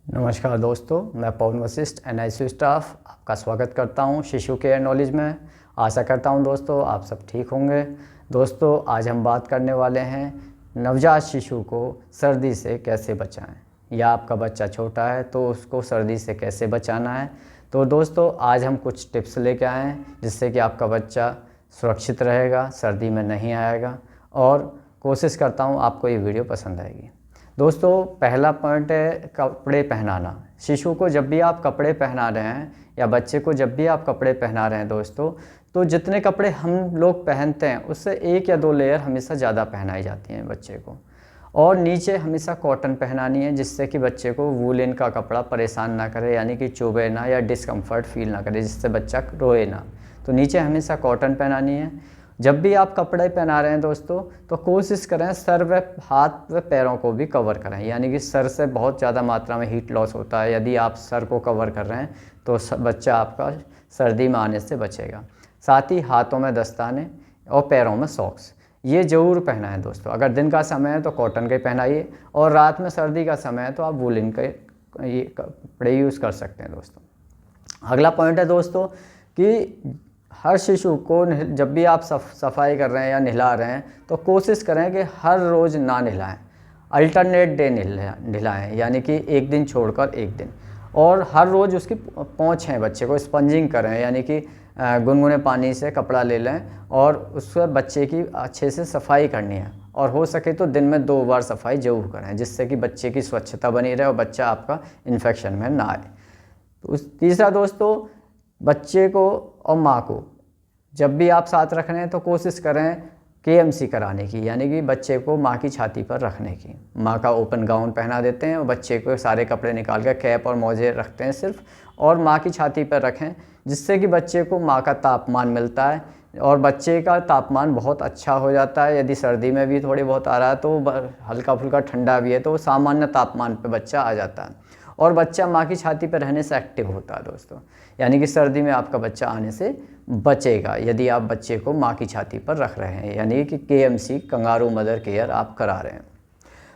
नमस्कार दोस्तों, मैं पवन वशिष्ठ NICU स्टाफ आपका स्वागत करता हूं शिशु केयर नॉलेज में। आशा करता हूं दोस्तों आप सब ठीक होंगे। दोस्तों आज हम बात करने वाले हैं नवजात शिशु को सर्दी से कैसे बचाएं, या आपका बच्चा छोटा है तो उसको सर्दी से कैसे बचाना है। तो दोस्तों आज हम कुछ टिप्स लेके आए हैं जिससे कि आपका बच्चा सुरक्षित रहेगा, सर्दी में नहीं आएगा, और कोशिश करता हूँ आपको ये वीडियो पसंद आएगी। दोस्तों पहला पॉइंट है कपड़े पहनाना। शिशु को जब भी आप कपड़े पहना रहे हैं या बच्चे को जब भी आप कपड़े पहना रहे हैं दोस्तों, तो जितने कपड़े हम लोग पहनते हैं उससे 1 या 2 लेयर हमेशा ज़्यादा पहनाई जाती हैं बच्चे को। और नीचे हमेशा कॉटन पहनानी है जिससे कि बच्चे को वूलन का कपड़ा परेशान ना करे, यानी कि चुभे ना या डिस्कम्फर्ट फील ना करे, जिससे बच्चा रोए ना। तो नीचे हमेशा कॉटन पहनानी है। जब भी आप कपड़े पहना रहे हैं दोस्तों तो कोशिश करें सर व हाथ व पैरों को भी कवर करें, यानी कि सर से बहुत ज़्यादा मात्रा में हीट लॉस होता है। यदि आप सर को कवर कर रहे हैं तो बच्चा आपका सर्दी में आने से बचेगा। साथ ही हाथों में दस्ताने और पैरों में सॉक्स ये ज़रूर पहना है दोस्तों। अगर दिन का समय है तो कॉटन के पहनाइए, और रात में सर्दी का समय है तो आप वूलन के ये कपड़े यूज़ कर सकते हैं दोस्तों। अगला पॉइंट है दोस्तों कि हर शिशु को जब भी आप सफाई कर रहे हैं या नहला रहे हैं तो कोशिश करें कि हर रोज़ ना नहलाएं, अल्टरनेट डे नहलाएं, यानी कि एक दिन छोड़कर एक दिन। और हर रोज़ उसकी पोंछें, बच्चे को स्पंजिंग करें, यानी कि गुनगुने पानी से कपड़ा ले लें और उससे बच्चे की अच्छे से सफाई करनी है। और हो सके तो दिन में 2 बार सफाई ज़रूर करें जिससे कि बच्चे की स्वच्छता बनी रहे और बच्चा आपका इन्फेक्शन में ना आए। तो तीसरा दोस्तों, बच्चे को और माँ को जब भी आप साथ रख रहे हैं तो कोशिश करें KMC कराने की, यानी कि बच्चे को माँ की छाती पर रखने की। माँ का ओपन गाउन पहना देते हैं और बच्चे को सारे कपड़े निकाल कर कैप और मोजे रखते हैं सिर्फ, और माँ की छाती पर रखें जिससे कि बच्चे को माँ का तापमान मिलता है और बच्चे का तापमान बहुत अच्छा हो जाता है। यदि सर्दी में भी थोड़ी बहुत आ रहा है तो हल्का फुल्का ठंडा भी है तो सामान्य तापमान पर बच्चा आ जाता है, और बच्चा माँ की छाती पर रहने से एक्टिव होता है दोस्तों, यानी कि सर्दी में आपका बच्चा आने से बचेगा यदि आप बच्चे को माँ की छाती पर रख रहे हैं, यानी कि KMC कंगारू मदर केयर आप करा रहे हैं।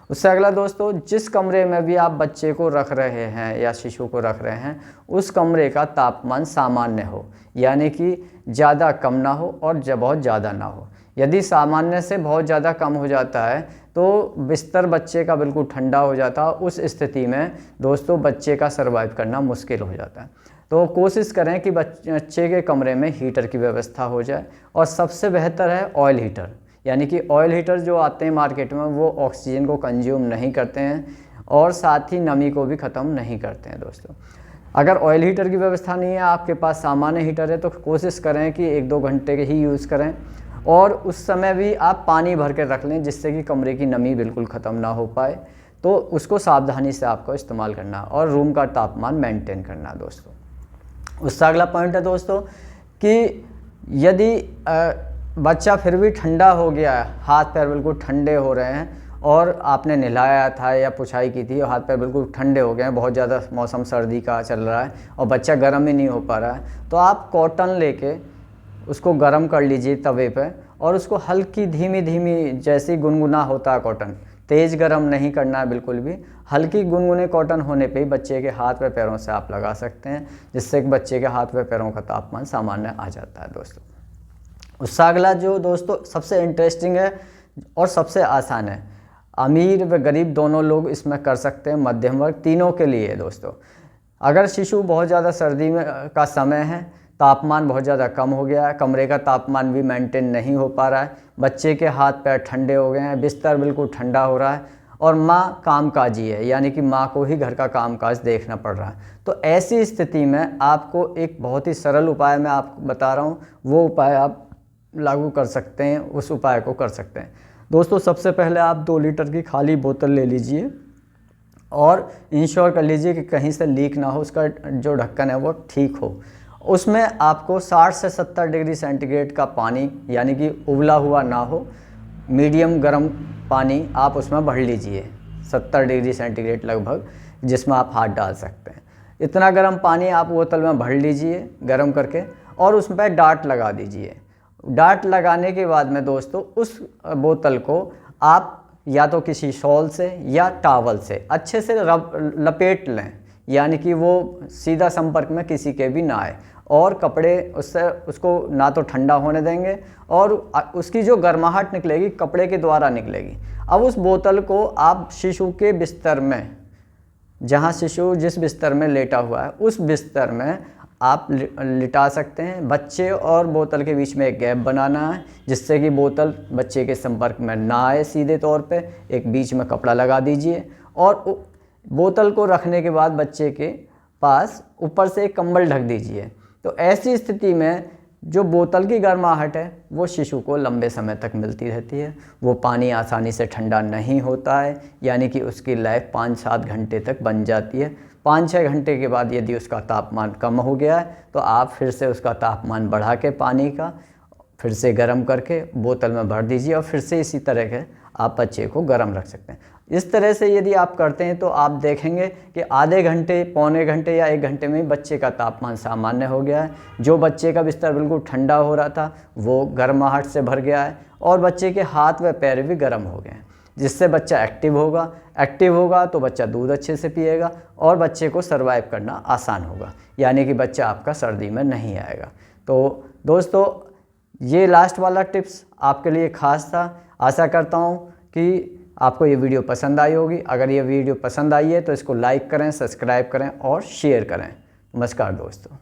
उससे अगला दोस्तों, जिस कमरे में भी आप बच्चे को रख रहे हैं या शिशु को रख रहे हैं उस कमरे का तापमान सामान्य हो, यानी कि ज़्यादा कम ना हो और बहुत ज़्यादा ना हो। यदि सामान्य से बहुत ज़्यादा कम हो जाता है तो बिस्तर बच्चे का बिल्कुल ठंडा हो जाता है। उस स्थिति में दोस्तों बच्चे का सर्वाइव करना मुश्किल हो जाता है। तो कोशिश करें कि बच्चे के कमरे में हीटर की व्यवस्था हो जाए, और सबसे बेहतर है ऑयल हीटर, यानी कि ऑयल हीटर जो आते हैं मार्केट में वो ऑक्सीजन को कंज्यूम नहीं करते हैं और साथ ही नमी को भी ख़त्म नहीं करते हैं दोस्तों। अगर ऑयल हीटर की व्यवस्था नहीं है, आपके पास सामान्य हीटर है, तो कोशिश करें कि 1-2 घंटे के ही यूज़ करें, और उस समय भी आप पानी भर के रख लें जिससे कि कमरे की नमी बिल्कुल ख़त्म ना हो पाए। तो उसको सावधानी से आपको इस्तेमाल करना और रूम का तापमान मेंटेन करना दोस्तों। उससे अगला पॉइंट है दोस्तों कि यदि बच्चा फिर भी ठंडा हो गया है, हाथ पैर बिल्कुल ठंडे हो रहे हैं और आपने नहलाया था या पुछाई की थी और हाथ पैर बिल्कुल ठंडे हो गए हैं, बहुत ज़्यादा मौसम सर्दी का चल रहा है और बच्चा गर्म ही नहीं हो पा रहा है, तो आप कॉटन लेके उसको गर्म कर लीजिए तवे पे, और उसको हल्की धीमी धीमी, जैसे गुनगुना होता है कॉटन, तेज़ गर्म नहीं करना है बिल्कुल भी, हल्की गुनगुने कॉटन होने पे ही बच्चे के हाथ व पैरों से आप लगा सकते हैं जिससे कि बच्चे के हाथ व पैरों का तापमान सामान्य आ जाता है दोस्तों। उससे अगला जो दोस्तों सबसे इंटरेस्टिंग है और सबसे आसान है, अमीर व गरीब दोनों लोग इसमें कर सकते हैं, मध्यम वर्ग तीनों के लिए है दोस्तों। अगर शिशु बहुत ज़्यादा सर्दी में का समय है, तापमान बहुत ज़्यादा कम हो गया है, कमरे का तापमान भी मेंटेन नहीं हो पा रहा है, बच्चे के हाथ पैर ठंडे हो गए हैं, बिस्तर बिल्कुल ठंडा हो रहा है, और माँ कामकाजी है, यानी कि माँ को ही घर का कामकाज देखना पड़ रहा है, तो ऐसी स्थिति में आपको एक बहुत ही सरल उपाय मैं आपको बता रहा हूँ, वो उपाय आप लागू कर सकते हैं, उस उपाय को कर सकते हैं दोस्तों। सबसे पहले आप 2 लीटर की खाली बोतल ले लीजिए और इंश्योर कर लीजिए कि कहीं से लीक ना हो, उसका जो ढक्कन है वो ठीक हो। उसमें आपको 60 से 70 डिग्री सेंटीग्रेड का पानी, यानी कि उबला हुआ ना हो, मीडियम गर्म पानी आप उसमें भर लीजिए, 70 डिग्री सेंटीग्रेड लगभग, जिसमें आप हाथ डाल सकते हैं। इतना गर्म पानी आप बोतल में भर लीजिए गर्म करके, और उस पर डाट लगा दीजिए। डाट लगाने के बाद में दोस्तों उस बोतल को आप या तो किसी शॉल से या टॉवल से अच्छे से लपेट लें, यानी कि वो सीधा संपर्क में किसी के भी ना आए, और कपड़े उसको ना तो ठंडा होने देंगे और उसकी जो गर्माहट निकलेगी कपड़े के द्वारा निकलेगी। अब उस बोतल को आप शिशु के बिस्तर में, जहाँ शिशु जिस बिस्तर में लेटा हुआ है उस बिस्तर में आप लिटा सकते हैं। बच्चे और बोतल के बीच में एक गैप बनाना है जिससे कि बोतल बच्चे के संपर्क में ना आए सीधे तौर पे। एक बीच में कपड़ा लगा दीजिए और बोतल को रखने के बाद बच्चे के पास ऊपर से एक कंबल ढक दीजिए। तो ऐसी स्थिति में जो बोतल की गर्माहट है वो शिशु को लंबे समय तक मिलती रहती है। वो पानी आसानी से ठंडा नहीं होता है, यानी कि उसकी लाइफ 5-7 घंटे तक बन जाती है। 5-6 घंटे के बाद यदि उसका तापमान कम हो गया है तो आप फिर से उसका तापमान बढ़ा के पानी का फिर से गर्म करके बोतल में भर दीजिए और फिर से इसी तरह के आप बच्चे को गर्म रख सकते हैं। इस तरह से यदि आप करते हैं तो आप देखेंगे कि आधे घंटे, पौने घंटे या 1 घंटे में बच्चे का तापमान सामान्य हो गया है। जो बच्चे का बिस्तर बिल्कुल ठंडा हो रहा था वो गर्माहट से भर गया है और बच्चे के हाथ व पैर भी गर्म हो गए हैं, जिससे बच्चा एक्टिव होगा तो बच्चा दूध अच्छे से पिएगा और बच्चे को सर्वाइव करना आसान होगा, यानी कि बच्चा आपका सर्दी में नहीं आएगा। तो दोस्तों ये लास्ट वाला टिप्स आपके लिए ख़ास था। आशा करता हूँ कि आपको ये वीडियो पसंद आई होगी। अगर ये वीडियो पसंद आई है तो इसको लाइक करें, सब्सक्राइब करें और शेयर करें। नमस्कार दोस्तों।